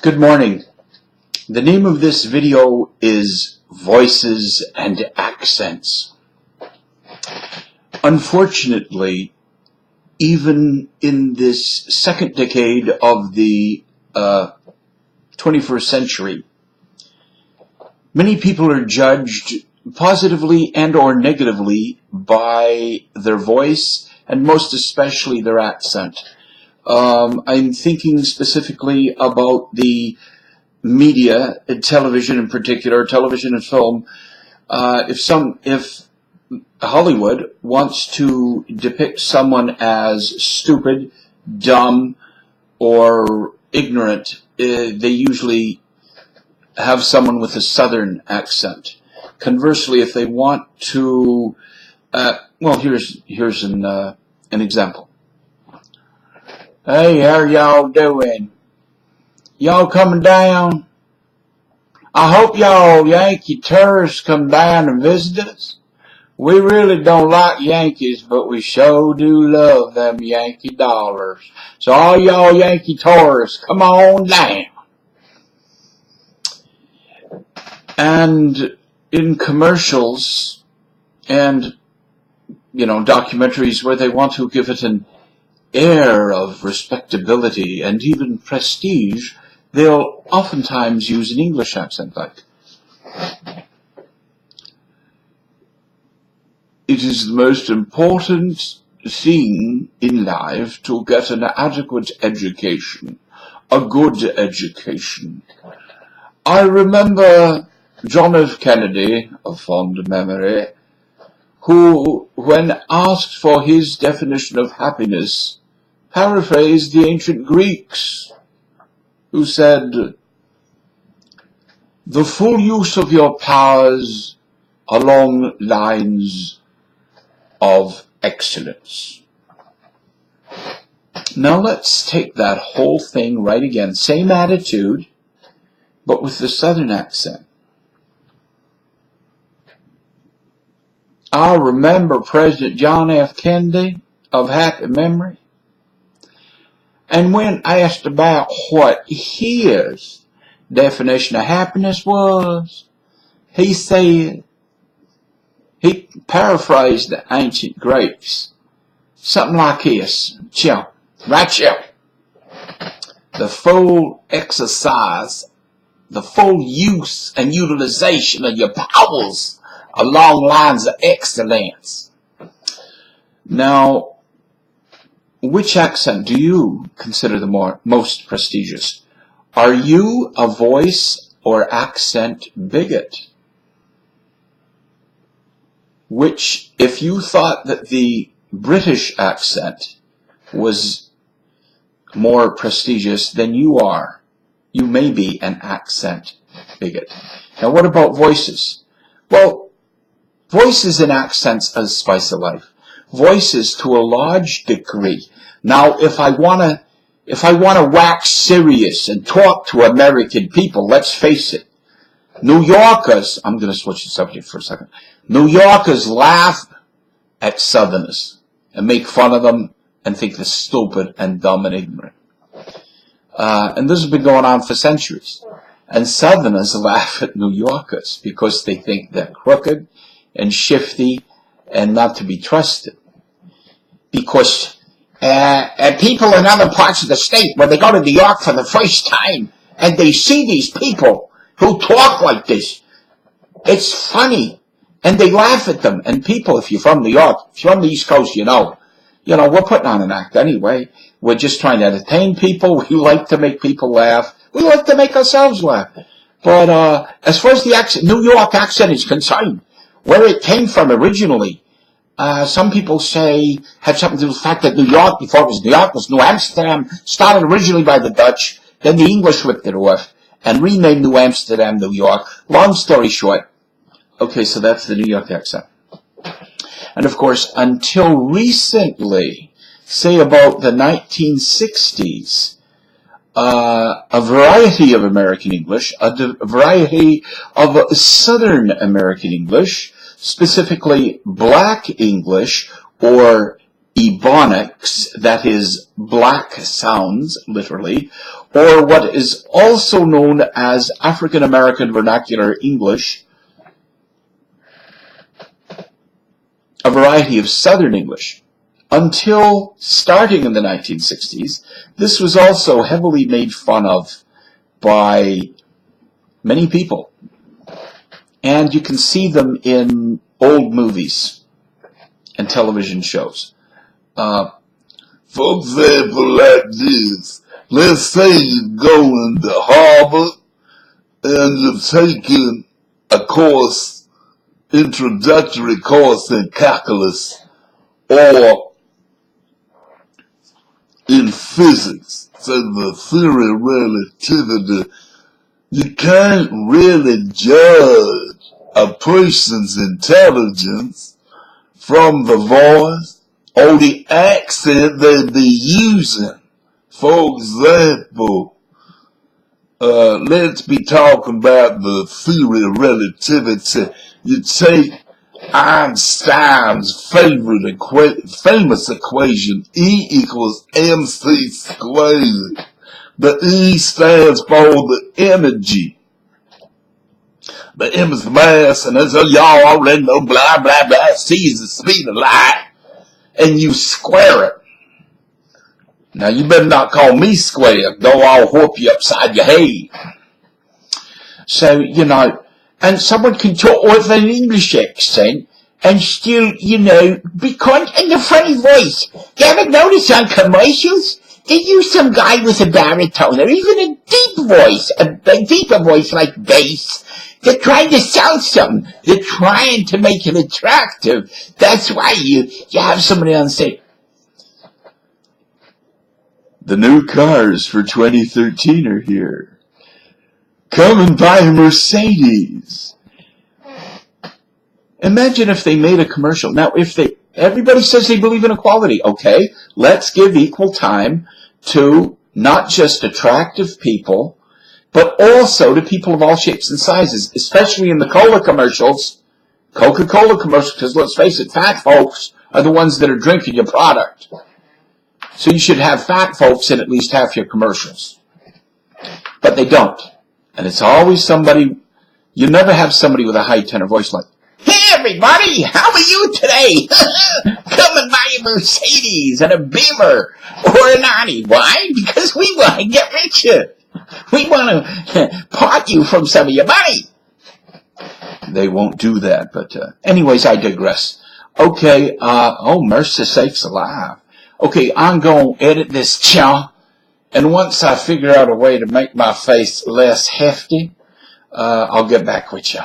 Good morning. The name of this video is Voices and Accents. Unfortunately, even in this second decade of the 21st century, many people are judged positively and or negatively by their voice and most especially their accent. I'm thinking specifically about the media, television in particular, television and film. If Hollywood wants to depict someone as stupid, dumb, or ignorant, they usually have someone with a southern accent. Conversely, if they want to, well, here's an example. Hey, how y'all doing? Y'all coming down? I hope y'all Yankee tourists come down and visit us. We really don't like Yankees, but we sure do love them Yankee dollars. So all y'all Yankee tourists, come on down. And in commercials and, documentaries where they want to give it an air of respectability and even prestige, they'll oftentimes use an English accent like. It is the most important thing in life to get an adequate education, a good education. I remember John F. Kennedy, of fond memory, who, when asked for his definition of happiness, paraphrased the ancient Greeks, who said, "The full use of your powers along lines of excellence." Now let's take that whole thing right again. Same attitude, but with the southern accent. I remember President John F. Kennedy of happy memory. And when asked about what his definition of happiness was, he said, he paraphrased the ancient Greeks, something like this, chill, right chill. The full exercise, the full use and utilization of your powers along lines of excellence. Now, which accent do you consider the most prestigious? Are you a voice or accent bigot? Which, if you thought that the British accent was more prestigious than you are, you may be an accent bigot. Now, what about voices? Well, voices and accents are the spice of life. Voices to a large degree. Now, if I want to wax serious and talk to American people, let's face it, New Yorkers, I'm going to switch the subject for a second. New Yorkers laugh at Southerners and make fun of them and think they're stupid and dumb and ignorant. And this has been going on for centuries. And Southerners laugh at New Yorkers because they think they're crooked and shifty and not to be trusted. Because people in other parts of the state, when they go to New York for the first time and they see these people who talk like this, it's funny and they laugh at them. And people, if you're from New York, if you're on the East Coast, we're putting on an act anyway. We're just trying to entertain people. We like to make people laugh. We like to make ourselves laugh. But as far as the accent, New York accent is concerned, where it came from originally, some people say had something to do with the fact that New York, before it was New York, was New Amsterdam, started originally by the Dutch, then the English ripped it off and renamed New Amsterdam, New York. Long story short. Okay, so that's the New York accent. And of course, until recently, say about the 1960s, a variety of American English, a variety of Southern American English, specifically Black English or Ebonics, that is black sounds, literally, or what is also known as African American Vernacular English, a variety of Southern English. Until starting in the 1960s, this was also heavily made fun of by many people. And you can see them in old movies and television shows. For example, like this. Let's say you're going to Harvard and you're taking a course, introductory course in calculus or in physics, so the theory of relativity. You can't really judge a person's intelligence from the voice or the accent they be using. For example, let's be talking about the theory of relativity. You take Einstein's famous equation, E equals mc squared. The E stands for the energy. The M is mass, and as y'all already know, blah, blah, blah, C is the speed of light, and you square it. Now, you better not call me square, though I'll whoop you upside your head. So, you know, and someone can talk with an English accent and still, you know, be in a funny voice. You ever notice on commercials? They use some guy with a baritone or even a deep voice, a deeper voice like bass. They're trying to sell something. They're trying to make it attractive. That's why you have somebody on stage. The new cars for 2013 are here. Come and buy a Mercedes. Imagine if they made a commercial. Now, everybody says they believe in equality. Okay, let's give equal time to not just attractive people, but also to people of all shapes and sizes, especially in the cola commercials, Coca-Cola commercials, because let's face it, fat folks are the ones that are drinking your product. So you should have fat folks in at least half your commercials. But they don't. And it's always somebody, you never have somebody with a high tenor voice like, "Hey everybody, how are you today? Come and buy a Mercedes and a Beamer or an Audi." Why? Because we want to get richer. We want to part you from some of your money. They won't do that, but anyways, I digress. Okay, oh, mercy sakes alive. Okay, I'm going to edit this chow, and once I figure out a way to make my face less hefty, I'll get back with you.